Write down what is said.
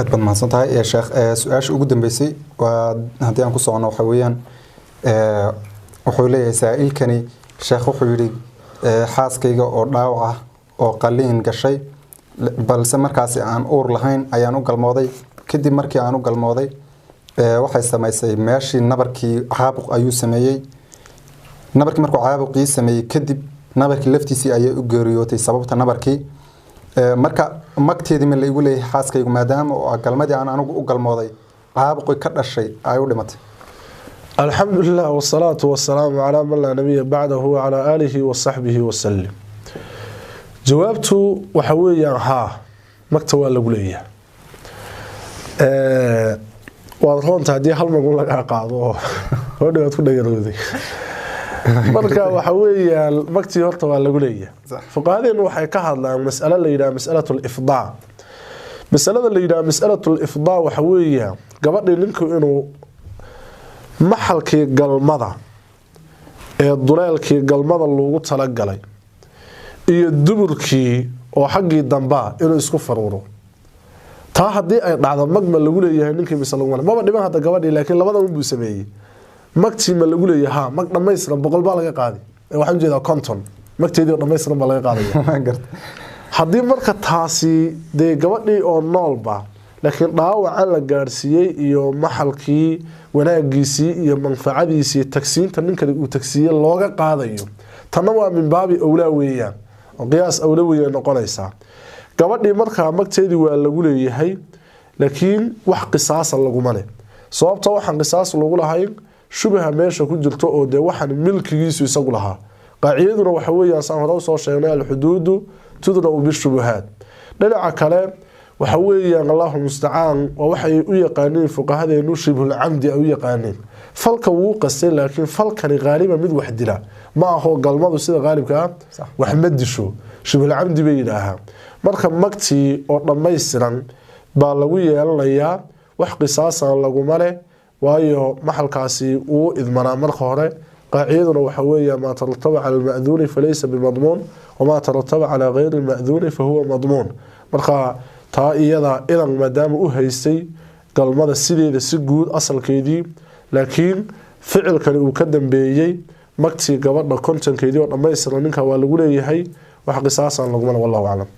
أدبن ما صنتها يا شيخ سؤال شو قدام بيسي وهدي أنكو صعنا وحويا وحولي سائل كني شيخ وحولي حاس كيجا أو داوعة أو قلين كشيء بل سمركاسي عن أور لهين أيانو قلماضي كدي مركي عنو قلماضي waxay samaysay meeshii nabarkii caabuq ayuu sameeyay nabarkii markuu caabuqii sameeyay kadib nabarkii laftiisii ayay u geeriyootay sababta nabarkii marka magteedii ma la igu leeyahay xaaskaygu maadaama oo galmadii aan anigu u galmooday caabuqii ka dhashay ay u dhimatay alxamdulillah wasalaatu wasalaamu calaa man laa nabiya bacdahu wacalaa aalihi wasaxbihi wasalim jawaabtu waxa weeyaan haa magta waa lagu leeyahay waad runta hadii hal mag laga qaado oo dhawaad ku dhagarooday marka waxa weeyaan magtii horta waa lagu leeyahay fuqahadeenu waxay ka hadlaan mas'ala la yiraahdo mas'alatul ifdaa mas'alada la yiraahdo mas'alatul ifdaa waxa weeyaan gabadhii ninku inuu maxalkii galmada ee duleelkii galmada loogu tala galay iyo duburkii oo xaqii damba inuu isku faruuro taa hadii ay dhacdo magma lagu leeyahay ninkii misalowna maba dhiman hada gabadhii laakiin labada uu sameeyay magtii ma lagu leeyahay mag dhamaystiran 100 baa laga qaaday waxaan jeedaa konton magteedii dhamaystiran baa laga qaaday hadii marka taasi de gabadhii oo noolba laakiin dhaawaca la gaarsiiyay iyo maxalkii wanaagiisii iyo manfaacadiisii tagsiinta ninka uu tagsiiyay looga qaadayo tan waa min baabi awlaa weeyaan oo qiyaas awlaa weeyaan noqonaysa gabadhii marka magteedii waa lagu leeyahay laakiin wax qisaas lagu male sababta waxaan qisaas lagu lahayn shubaha meesha ku jirto oo de waxan milkigiisu isagu lahaa qaacidaduna waxa weeyaan saan hore soo sheegnay al-xuduudu tudra'u bishubuhaat dhinaca kale waxa weeyaan Allahu musta'an oo waxay u yaqaaneen fuqahadeenu shibhul amdi ay u yaqaaneen falka wuu qasay laakiin falkani qaaliba mid wax dila ma aho galmadu sida qaalibka wax ma disho shibhul amdi bay yiraahdaan marka magtii oo dhamaystiran baa lagu yeelanayaa wax qisaasan lagu male waayo maxalkaasi uu idmanaa marka hore qaacidaduna waxa weeyaa ma tarataba ala al-ma'dhun falaysa bimadmun wama tarataba ala ghayri al-ma'dhun fa huwa madmun marka taa iyada idan maadaama u haystay galmada sideeda si guud asalkeedii laakiin ficilkan uu ka dambeeyay magtii gabadha kontonkeedii oo dhamaystiran ninka waa lagu leeyahay wax qisaasan lagu male wallahu a'lam